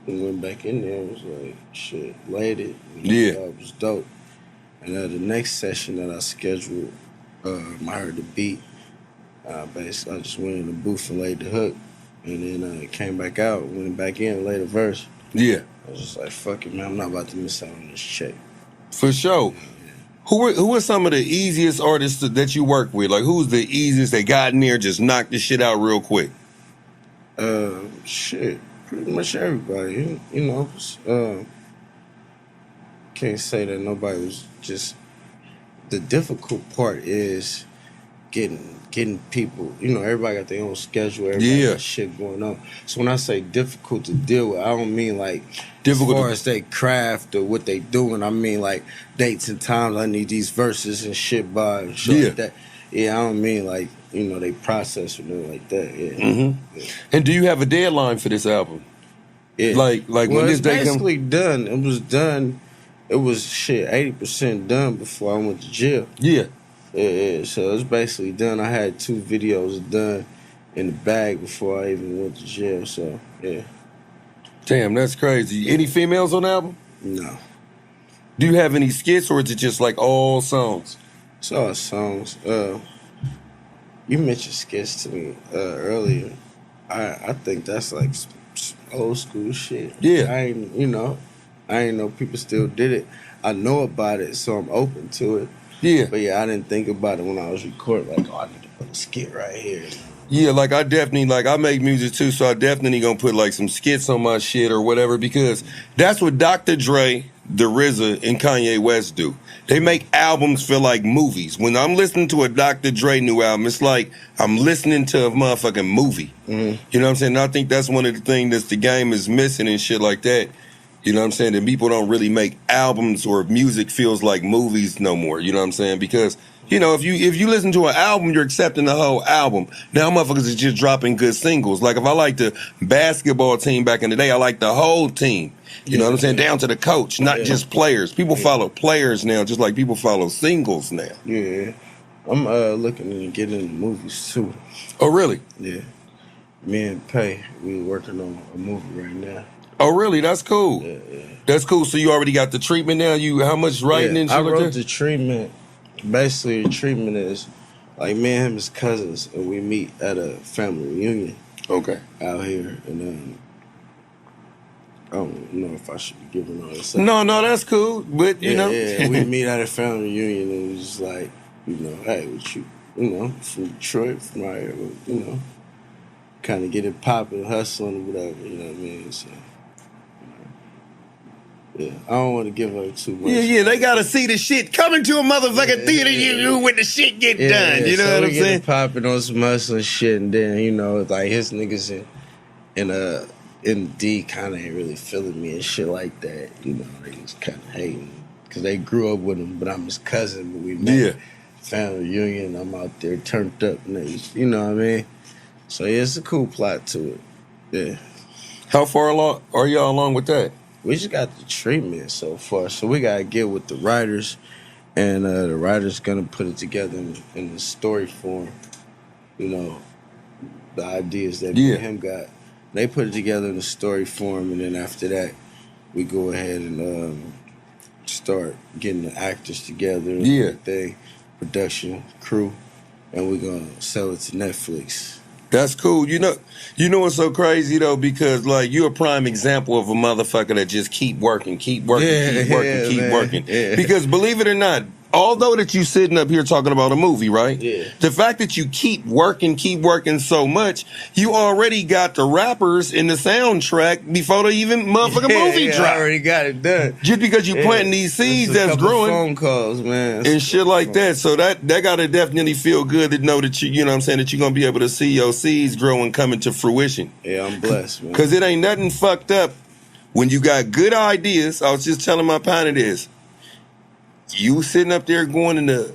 we went back in there and was like, shit, laid it. And Yeah. it was dope. And the next session that I scheduled, I heard the beat. Basically, I just went in the booth and laid the hook. And then came back out, went back in and laid a verse. Yeah. I was just like, fuck it, man. I'm not about to miss out on this check. For sure. Who are some of the easiest artists that you work with? Like, who's the easiest that got in there, just knocked the shit out real quick? Shit. Pretty much everybody. You know, can't say that nobody was just... The difficult part is getting people, you know, everybody got their own schedule, everybody got shit going on. So when I say difficult to deal with, I don't mean like difficult as far as they craft or what they doing. I mean like dates and times. I need these verses and shit by and shit like that. Yeah, I don't mean like, you know, they process or nothing like that. Yeah. Mm-hmm. Yeah. And do you have a deadline for this album? Yeah. Like well, when this day basically done. It was done. It was shit 80% done before I went to jail. Yeah. Yeah, so it's basically done. I had 2 videos done in the bag before I even went to jail, so, yeah. Damn, that's crazy. Any females on the album? No. Do you have any skits, or is it just like all songs? It's all songs. You mentioned skits to me earlier. I think that's like old school shit. Yeah. I ain't know people still did it. I know about it, so I'm open to it. Yeah. But yeah, I didn't think about it when I was recording. Like, oh, I need to put a skit right here. Yeah, like I definitely, like I make music too, so I definitely gonna put like some skits on my shit or whatever, because that's what Dr. Dre, the RZA, and Kanye West do. They make albums feel like movies. When I'm listening to a Dr. Dre new album, it's like I'm listening to a motherfucking movie. Mm-hmm. You know what I'm saying? And I think that's one of the things that the game is missing and shit like that. You know what I'm saying? That people don't really make albums or music feels like movies no more. You know what I'm saying? Because, you know, if you listen to an album, you're accepting the whole album. Now motherfuckers is just dropping good singles. Like if I like the basketball team back in the day, I like the whole team. You know what I'm saying? Down to the coach, not just players. People follow players now, just like people follow singles now. Yeah. I'm looking to get into movies too. Oh, really? Yeah. Me and Pay, we working on a movie right now. Oh, really? That's cool. Yeah. That's cool. So you already got the treatment now? How much writing and shit I like wrote that? the treatment. Basically, the treatment is like me and him is cousins, and we meet at a family reunion. Okay. Out here, and I don't know if I should be giving all this. No, that's cool. But you know, we meet at a family reunion, and it was just like, you know, hey, what you know, from Detroit, from out here, you know, kind of get it popping, hustling, whatever. You know what I mean? So. Yeah, I don't want to give her too much. Yeah, they gotta see the shit coming to a motherfucking theater. You when the shit get done. You know what I'm saying? Popping on some hustling shit, and then you know, like his niggas in D kind of ain't really feeling me and shit like that. You know, they just kind of hating because they grew up with him, but I'm his cousin. But we met family reunion. I'm out there turned up, and they, you know what I mean. So yeah, it's a cool plot to it. Yeah. How far along are y'all along with that? We just got the treatment so far, so we gotta get with the writers, and the writers gonna put it together in the story form. You know, the ideas that me and him got, they put it together in the story form, and then after that, we go ahead and start getting the actors together, and everything, production crew, and we're gonna sell it to Netflix. That's cool. You know what's so crazy though, because like you're a prime example of a motherfucker that just keep working. Yeah. Because believe it or not, although that you sitting up here talking about a movie, right? Yeah. The fact that you keep working so much, you already got the rappers in the soundtrack before the even motherfucking movie drop. I already got it done. Just because you planting these seeds that's growing. Phone calls, man. And shit like that. So that gotta definitely feel good to know that you know what I'm saying, that you're gonna be able to see your seeds grow and come into fruition. Yeah, I'm blessed, man. Cause it ain't nothing fucked up when you got good ideas. I was just telling my partner this. You sitting up there going into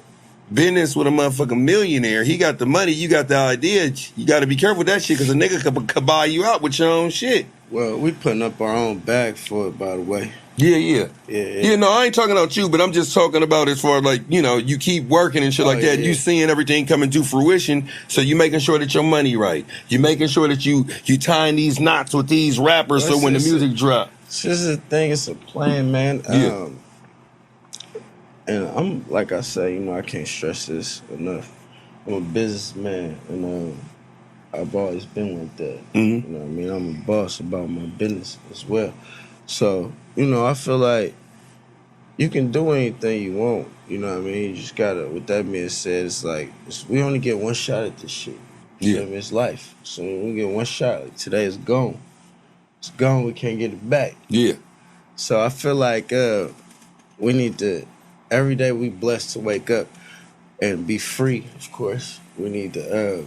business with a motherfucking millionaire. He got the money, you got the idea. You got to be careful with that shit because a nigga could buy you out with your own shit. Well, we putting up our own bag for it, by the way. Yeah. Yeah. No, I ain't talking about you, but I'm just talking about as far as like, you keep working and shit like that. Yeah. You seeing everything coming to fruition, so you making sure that your money right. You making sure that you tying these knots with these rappers so when the music drop. It's just a thing. It's a plan, man. Yeah. And I'm, like I say, I can't stress this enough. I'm a businessman, and I've always been like that. Mm-hmm. You know what I mean? I'm a boss about my business as well. So, I feel like you can do anything you want. You know what I mean? You just gotta, with that being said, it's like, we only get one shot at this shit. You know what I mean? It's life. So we get one shot. Like, today is gone. It's gone. We can't get it back. Yeah. So I feel like we need to, every day we blessed to wake up and be free, of course. We need to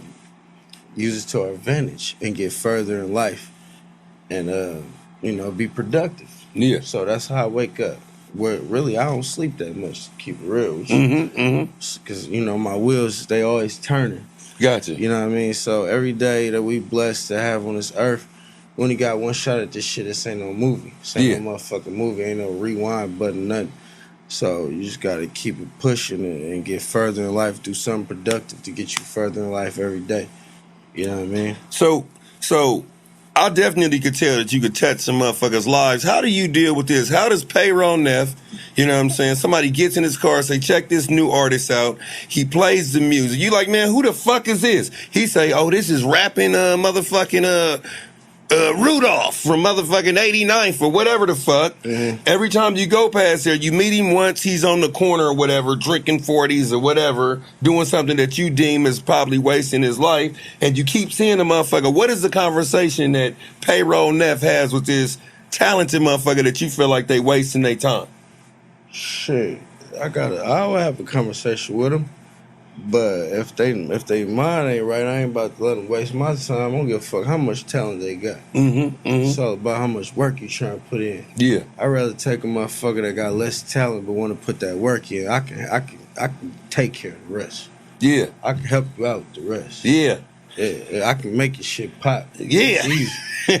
use it to our advantage and get further in life and, be productive. Yeah. So that's how I wake up. Where really I don't sleep that much, to keep it real with you. Mm-hmm. Because, my wheels, they always turning. Gotcha. You know what I mean? So every day that we blessed to have on this earth, we only got one shot at this shit. This ain't no movie. This ain't no motherfucking movie. Ain't no rewind button, nothing. So you just got to keep it pushing and get further in life. Do something productive to get you further in life every day. You know what I mean? So I definitely could tell that you could touch some motherfuckers' lives. How do you deal with this? How does Payroll Neff, you know what I'm saying? Somebody gets in his car, say, check this new artist out. He plays the music. You like, man, who the fuck is this? He say, oh, this is rapping motherfucking Rudolph from motherfucking 89th or whatever the fuck. Mm-hmm. Every time you go past there, you meet him once, he's on the corner or whatever, drinking 40s or whatever, doing something that you deem is probably wasting his life, and you keep seeing the motherfucker. What is the conversation that Payroll Neff has with this talented motherfucker that you feel like they wasting their time? Shit, I would have a conversation with him. But if they mind ain't right, I ain't about to let them waste my time. I don't give a fuck how much talent they got. It's all about how much work you trying to put in. Yeah, I'd rather take a motherfucker that got less talent but want to put that work in. I can take care of the rest. Yeah, I can help you out with the rest. Yeah, I can make your shit pop. Yeah. You know what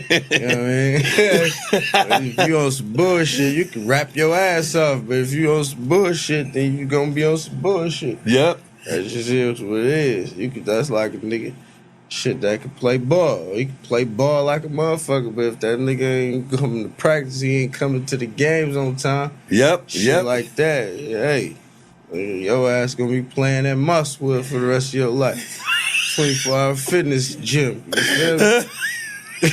I mean? If you on some bullshit, you can rap your ass off. But if you on some bullshit, then you gonna be on some bullshit. Yep. That just is what it is. That's like a nigga shit that can play ball. He can play ball like a motherfucker, but if that nigga ain't coming to practice, he ain't coming to the games on time. Shit like that. Hey, your ass gonna be playing that muscle for the rest of your life. 24-hour fitness gym. You feel me? You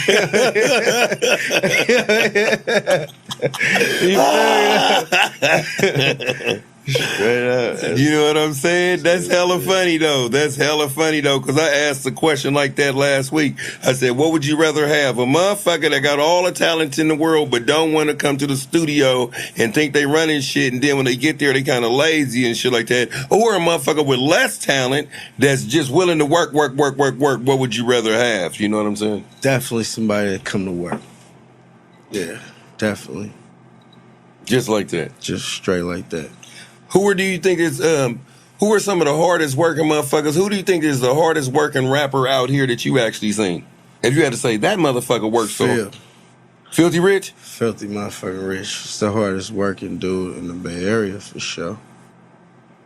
feel me? Straight up. You know what I'm saying? That's hella funny though. Because I asked a question like that last week. I said, what would you rather have? A motherfucker that got all the talent in the world but don't want to come to the studio and think they running shit, and then when they get there they kind of lazy and shit like that? Or a motherfucker with less talent that's just willing to work. What would you rather have? You know what I'm saying? Definitely somebody that come to work. Yeah, definitely. Just like that. Just straight like that. Who do you think is who are some of the hardest working motherfuckers? Who do you think is the hardest working rapper out here that you actually seen? If you had to say that motherfucker works so hard. Filthy Rich? Filthy motherfucking Rich. It's the hardest working dude in the Bay Area for sure.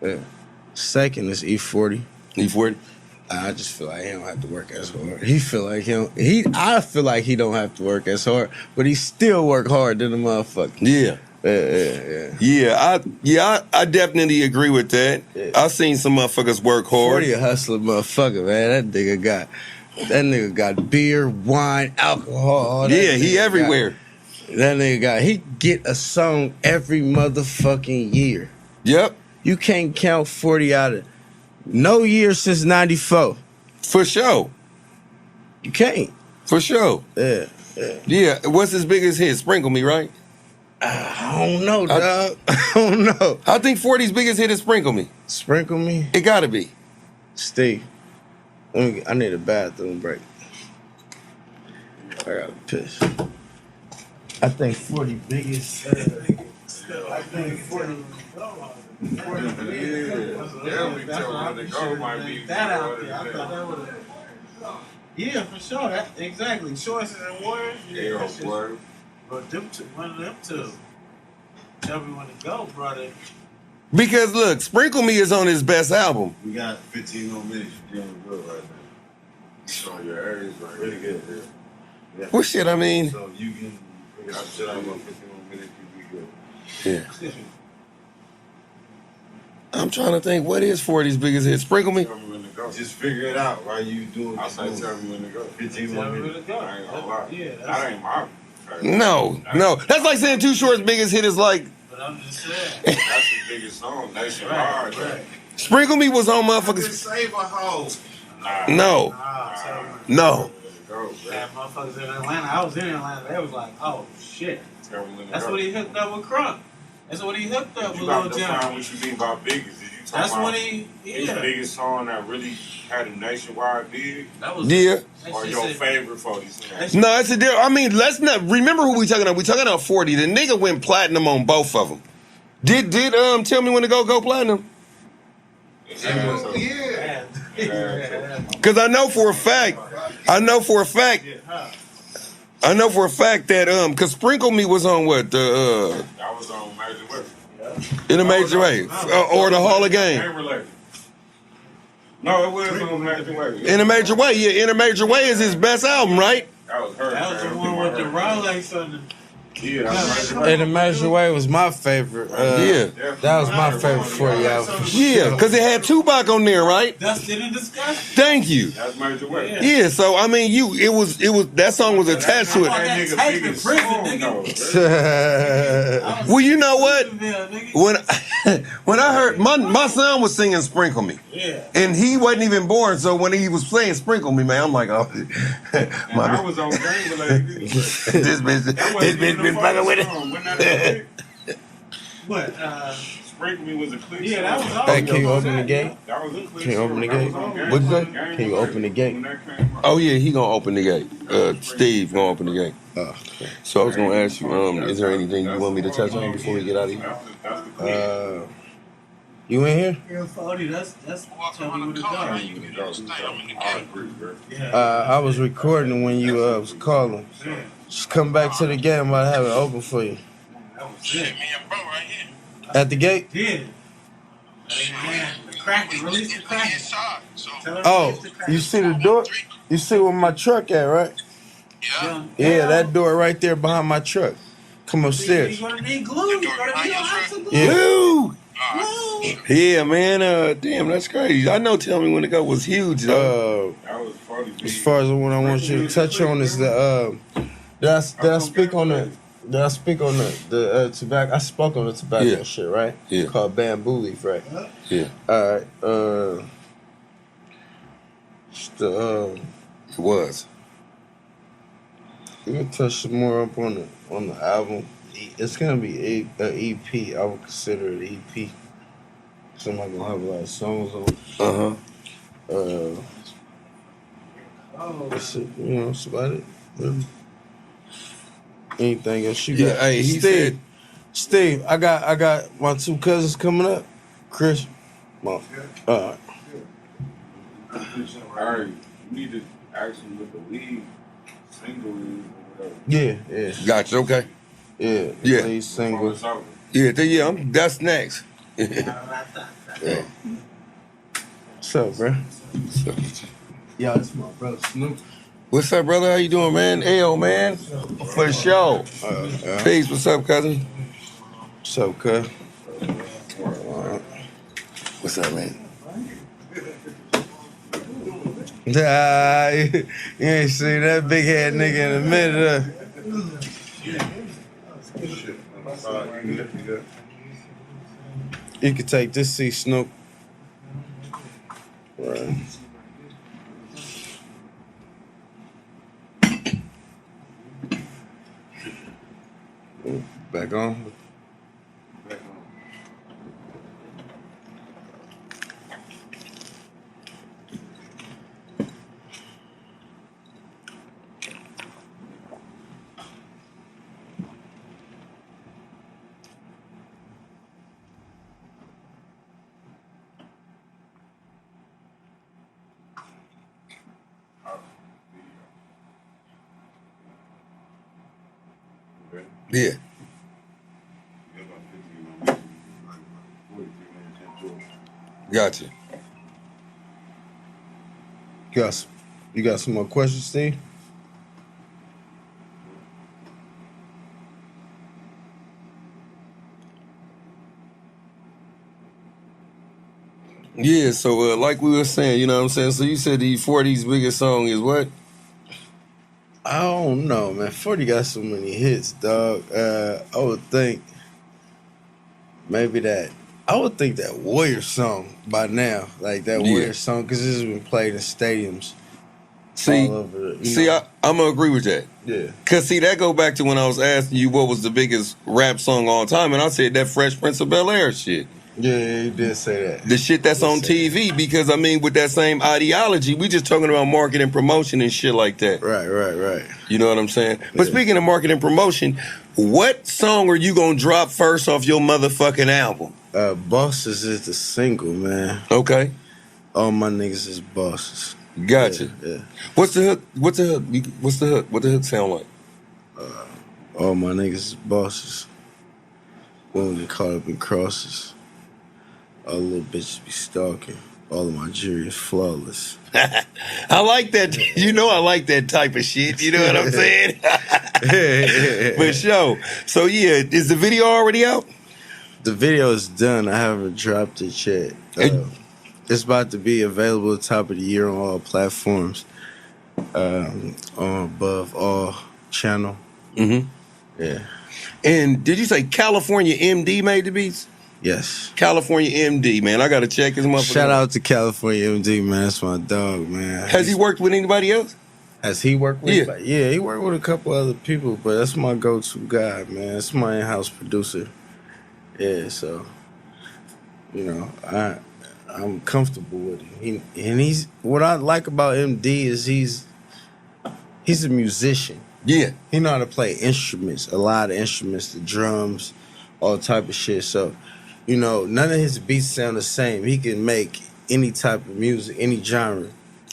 Yeah. Second is E40. E40? I just feel like he don't have to work as hard. I feel like he don't have to work as hard, but he still work hard than the motherfucker. Yeah. Yeah. I definitely agree with that. Yeah. I've seen some motherfuckers work hard. 40 a hustler motherfucker, man. That nigga got beer, wine, alcohol. He everywhere. He get a song every motherfucking year. Yep. You can't count 40 out of no year since 94. For sure. You can't. For sure. Yeah. What's his biggest hit? Sprinkle Me, right? I don't know, dog. I don't know. I think 40's biggest hit is Sprinkle Me. Sprinkle Me? It gotta be. Steve, I need a bathroom break. I gotta piss. I think 40 biggest. I think 40. That out there. I thought that would have. Yeah, for sure. That exactly. Choices and Warriors. Yeah, that's just, but them two, one of them two. Tell me when to go, brother. Because look, Sprinkle Me is on his best album. We got 15 more minutes. You're doing good right now. You showing your areas right really good. Yeah. Well, shit, I mean. So you can figure out shit out about 15 more minutes. You be good. Yeah. I'm trying to think, what is 40's biggest hit? Sprinkle Me? Tell me when to go. Just figure it out while you doing this. I say tell me when to go. 15 more minutes. I ain't gonna lie. Yeah, that ain't my favorite. No. That's like saying Too Short's biggest hit is like. But I'm just saying. That's his biggest song. Nationwide. Right. Sprinkle Me was on motherfuckers. Save a hoe. No. Had motherfuckers in Atlanta. I was in Atlanta. They was like, oh shit. That's what he hooked up with Crunk. That's what he hooked up with Lil Jon. What you mean by biggest? Did you talk That's about what he. his biggest song that really had a nationwide big? That was Or your favorite 40 songs? No, it's a deal. I mean, let's not remember who we talking about. We talking about 40. The nigga went platinum on both of them. Did Tell Me When to Go platinum? Yeah. Because I know for a fact that because Sprinkle Me was on what I was on Major Way. In a Major Way or the Hall of Game. No, it was on Major Way. In a Major Way, yeah. In a Major Way is his best album, right? That was her. That was the one with the Rolex on the. Yeah, In a Major Way was my favorite. Yeah. That was my favorite 40 album. Yeah, because it had Tupac on there, right? Dustin and Disgusting. Thank you. That's Major Way. Yeah, so I mean, it was that song was attached to it. Well, you know what? When I heard my son was singing "Sprinkle Me," and he wasn't even born, so when he was playing "Sprinkle Me," man, I'm like, oh, I was on game related. this bitch been fucking with it. What? Sprinkle Me was a click. Yeah, that was all. Hey, can you open the gate? That was a click. Can you open the gate? What's that? Can you open the gate? Oh yeah, he gonna open the gate. Steve gonna open the gate. Oh, okay. So I was gonna ask you, is there anything you want me to touch on before we get out of here? You in here? Yeah, 40. That's tell me what to go. I was recording when you was calling. Just come back to the gate. I'm about to have it open for you. That was it. Me and bro right here. At the gate? Yeah. Kraken, release the Kraken. Oh, you see the door? You see where my truck at, right? Yeah, that door right there behind my truck. Come upstairs. You're gonna need glue. You're gonna need lots of glue. Yeah. Yeah, man. Damn, that's crazy. I know. Tell Me When to Go was huge, though. As far as the one I want you to touch on is the. Did I speak on the? Did I speak on the tobacco? I spoke on the tobacco shit, right? Yeah. It's called bamboo leaf, right? Yeah. All right. It was. We can touch some more up on the album. It's gonna be an EP. I would consider it an EP. So I'm not gonna have a lot of songs on. That's it. You know, that's about it. Really. Anything else you got? Hey, Steve, I got my two cousins coming up. Chris, Mom. Alright, you need to ask him what the lead single is or whatever. Yeah. Gotcha. Okay. Yeah. Lead single. Yeah. That's next. Yeah. What's up, bro? Yeah, this is my brother Snoop. What's up, brother? How you doing, man? Ayo, man. For sure. Peace. What's up, cousin? What's up, cuz? What's up, man? You ain't seen that big head nigga in a minute. You can take this seat, Snoop. Right. Back on. Yeah. About 15 minutes, like 43 minutes into it. Gotcha. You got some more questions, Steve? Yeah, so like we were saying, you know what I'm saying? So you said the 40's biggest song is what? I don't know, man. 40 got so many hits, dog. I would think maybe that. I would think that Warrior song by now, like that Yeah. Warrior song, because this has been played in stadiums See, all over. I'm gonna agree with that. Yeah. Cause see, that go back to when I was asking you what was the biggest rap song all time, and I said that Fresh Prince of Bel-Air shit. Yeah, you did say that. The shit that's on TV, because I mean, with that same ideology, we just talking about market and promotion and shit like that. Right. You know what I'm saying? But Yeah. speaking of market and promotion, what song are you gonna drop first off your motherfucking album? Bosses is the single, man. Okay, All my niggas is bosses. gotcha. Yeah. What's the hook? What's the hook? What's the hook? What the hook sound like? All my niggas is bosses. Won't get caught up in crosses. All little bitches be stalking. All of my jury is flawless. I like that. You know, I like that type of shit. You know what I'm saying? For sure. So yeah, is the video already out? The video is done. I haven't dropped it yet. It's about to be available at the top of the year on all platforms. On Above All channel. Mm-hmm. Yeah. And did you say California MD made the beats? Yes. California MD, man. I gotta check his motherfucker. Shout out to California MD, man. That's my dog, man. Has he worked with anybody else? Has he worked with? Yeah. Anybody? Yeah, he worked with a couple other people, but that's my go-to guy, man. That's my in-house producer. Yeah, so you know, I'm comfortable with him. He's what I like about MD is he's a musician. Yeah. He know how to play instruments, a lot of instruments, the drums, all type of shit. So, you know, none of his beats sound the same. He can make any type of music, any genre.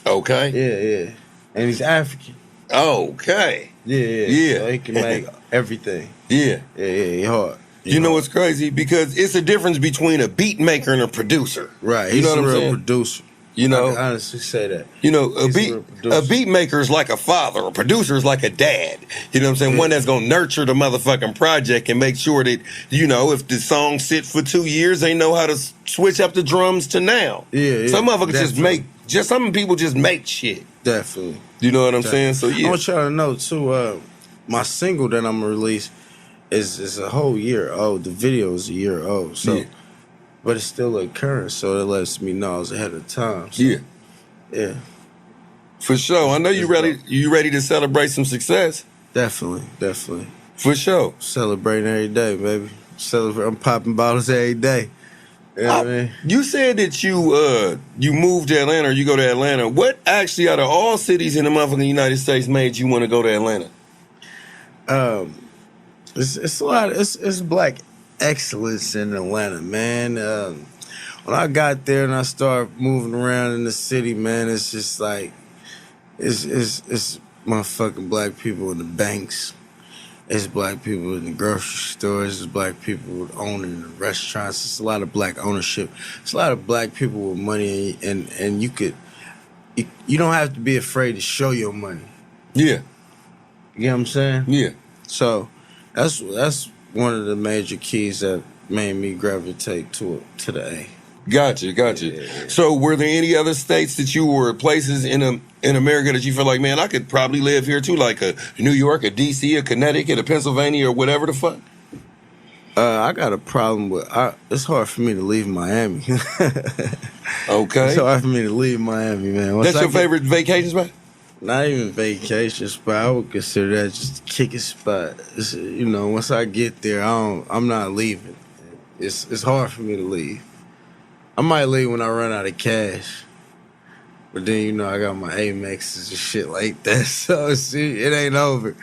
Okay. Yeah. And he's African. Okay. Yeah. So he can make everything. Yeah. Yeah, he hard. You know what's crazy? Because it's a difference between a beat maker and a producer. Right. You He's know what a I'm real saying? producer. You know, I can honestly say that. You know, He's a real producer. a beat maker is like a father. A producer is like a dad. You know what I'm saying? One that's gonna nurture the motherfucking project and make sure that, you know, if the song sit for 2 years, they know how to switch up the drums to now. Yeah. Some motherfuckers definitely. some people just make shit. Definitely. You know what I'm saying? So I yeah. want y'all to know too, my single that I'm gonna release is a whole year old. The video is a year old. So Yeah. but it's still a current, so it lets me know it's ahead of time. So, Yeah. Yeah. For sure. I know you ready to celebrate some success. Definitely. For sure. Celebrating every day, baby. I'm popping bottles every day. You know what I mean? You said that you moved to Atlanta or you go to Atlanta. What actually out of all cities in the motherfucking United States made you want to go to Atlanta? It's a lot. It's black excellence in Atlanta, man. When I got there and I started moving around in the city, man, it's just like it's motherfucking black people in the banks. It's black people in the grocery stores. It's black people owning the restaurants. It's a lot of black ownership. It's a lot of black people with money, and you don't have to be afraid to show your money. Yeah. You know what I'm saying? Yeah. So that's one of the major keys that made me gravitate to the A. Gotcha. Yeah. So were there any other states that you were places in America that you feel like, man, I could probably live here too, like a New York, a DC, a Connecticut, a Pennsylvania, or whatever the fuck? I got a problem with it's hard for me to leave Miami. Okay. It's hard for me to leave Miami, man. That's your favorite vacation spot? Not even vacation spot. I would consider that just a kicking spot. You know, once I get there, I'm not leaving. It's hard for me to leave. I might leave when I run out of cash. But then, you know, I got my Amexes and shit like that. So, see, it ain't over.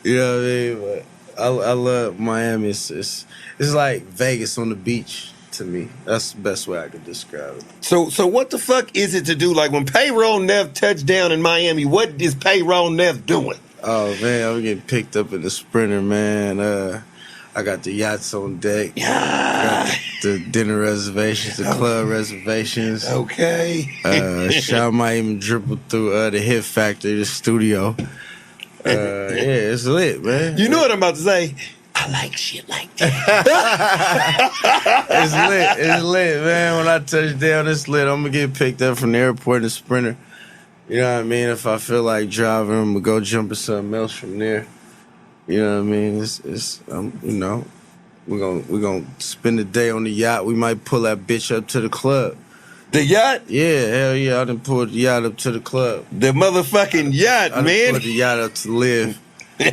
You know what I mean? But I love Miami. It's like Vegas on the beach to me. That's the best way I could describe it. So what the fuck is it to do? Like when Payroll Neff touched down in Miami, what is Payroll Neff doing? Oh man, I'm getting picked up in the Sprinter, man. I got the yachts on deck. Yeah. I got the dinner reservations, the club reservations. Okay. Shaw might even dribble through the Hit Factory, the studio. Yeah, it's lit, man. You know what I'm about to say? I like shit like that. It's lit, man. When I touch down, it's lit. I'm gonna get picked up from the airport in the Sprinter. You know what I mean? If I feel like driving, I'm gonna go jump in something else from there. You know what I mean? It's you know, we're gonna spend the day on the yacht. We might pull that bitch up to the club. The yacht? Yeah, hell yeah. I done pulled the yacht up to the club. The motherfucking yacht, I done man. pulled the yacht up to live. Do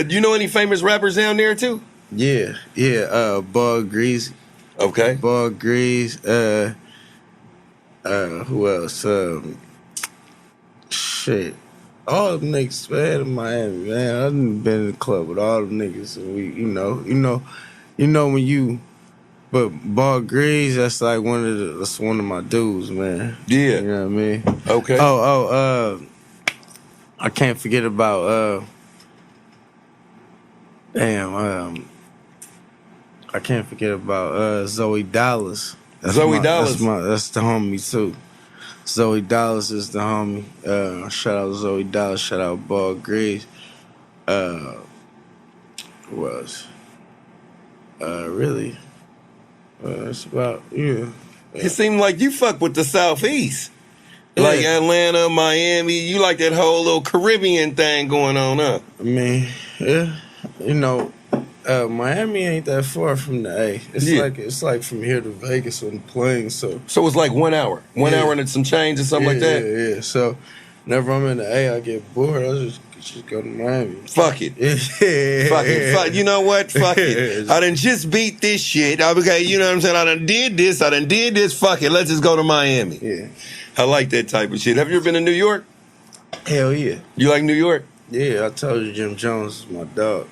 you know any famous rappers down there too? Yeah. Ball Greasy. Okay. Ball Grease. Who else? Shit. All them niggas, man, in Miami, man. I done been in the club with all them niggas, and we, you know when you, but Ball Grease, that's like that's one of my dudes, man. Yeah. You know what I mean? Okay. I can't forget about I can't forget about Zoe Dallas. That's that's the homie too. Zoe Dallas is the homie. Shout out Zoe Dallas. Shout out Ball Grease. Who else? Really? It's about It seemed like you fuck with the Southeast. Yeah. Like Atlanta, Miami. You like that whole little Caribbean thing going on, huh? I mean, yeah. You know, Miami ain't that far from the A. It's like from here to Vegas on the plane. So it's like 1 hour. 1 hour and some change or something like that? Yeah. So whenever I'm in the A, I get bored. I just go to Miami. Fuck it. Yeah. Fuck it. Fuck. You know what? Fuck it. I done just beat this shit. Okay, you know what I'm saying? I done did this. Fuck it. Let's just go to Miami. Yeah. I like that type of shit. Have you ever been to New York? Hell yeah. You like New York? Yeah, I told you Jim Jones is my dog.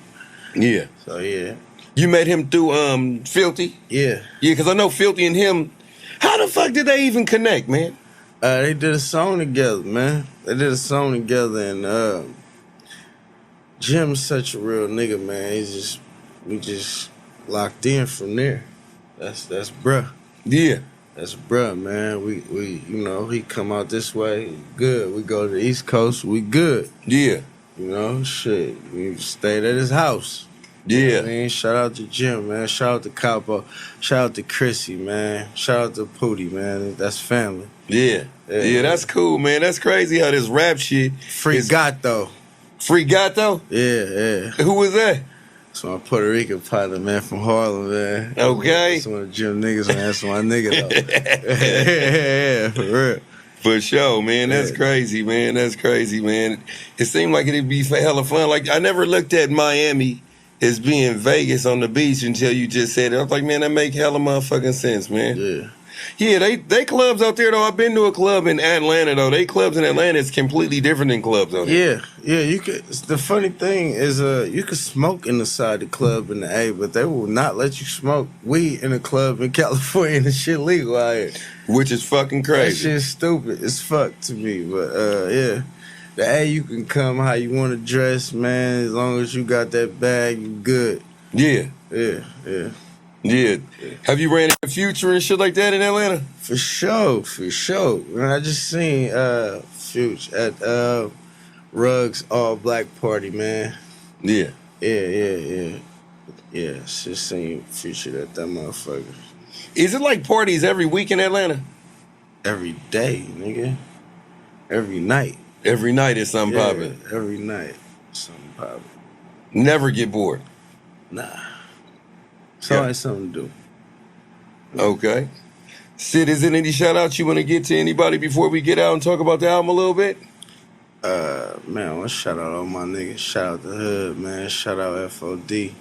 Yeah. So yeah. You met him through Filthy? Yeah. Yeah, because I know Filthy and him, how the fuck did they even connect, man? They did a song together, man. And Jim's such a real nigga, man. We just locked in from there. That's bruh. Yeah. That's bruh, man. We he come out this way, good. We go to the East Coast, we good. Yeah. You know, shit. We stayed at his house. Yeah. You know what I mean? Shout out to Jim, man. Shout out to Capo. Shout out to Chrissy, man. Shout out to Pootie, man. That's family. Yeah. Yeah, that's cool, man. That's crazy how this rap shit. Free Gato. Free Gato? Yeah. Who was that? That's my Puerto Rican partner, man, from Harlem, man. Okay. That's one of the Jim niggas, man. That's my nigga, though. Yeah, for real. For sure, man. That's crazy, man. That's crazy, man. It seemed like it'd be hella fun. Like, I never looked at Miami as being Vegas on the beach until you just said it. I was like, man, that make hella motherfucking sense, man. Yeah. Yeah, they clubs out there, though. I've been to a club in Atlanta, though. They clubs in Atlanta is completely different than clubs out there. Yeah. You could. The funny thing is, you could smoke inside the club in the A, but they will not let you smoke weed in a club in California. And the shit legal out here. Which is fucking crazy. That shit's stupid as fuck to me. But yeah, the A, you can come how you want to dress, man. As long as you got that bag, you good. Yeah. Yeah. Have you ran into Future and shit like that in Atlanta? For sure. Man, I just seen Future at Ruggs All Black Party, man. Yeah. Yeah. Just seen Future at that motherfucker. Is it like parties every week in Atlanta? Every day, nigga. Every night. Every night is something popping. Every night, something popping. Never get bored. Nah. It's always something to do. Okay. Sid, is there any shout outs you want to get to anybody before we get out and talk about the album a little bit? Man, I want to shout out all my niggas. Shout out the hood, man. Shout out FOD.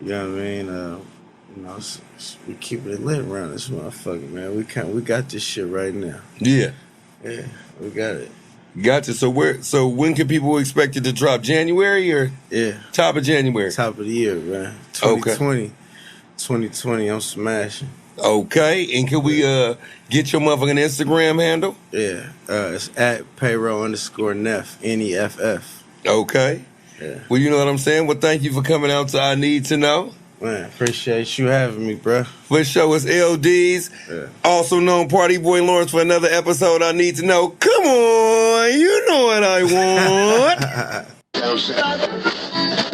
You know what I mean? We keep it lit around this motherfucker, man. We got this shit right now. Yeah, we got it. Gotcha. So when can people expect it to drop? January or top of January? Top of the year, man. 2020. 2020, I'm smashing. Okay, and can we get your motherfucking Instagram handle? Yeah, it's at Payroll_Neff, Neff. Okay. Yeah. Well, you know what I'm saying? Well, thank you for coming out to I Need to Know. Man, appreciate you having me, bruh. For sure, it's L-Deez, also known Party Boy Lawrence, for another episode I Need to Know. Come on, you know what I want.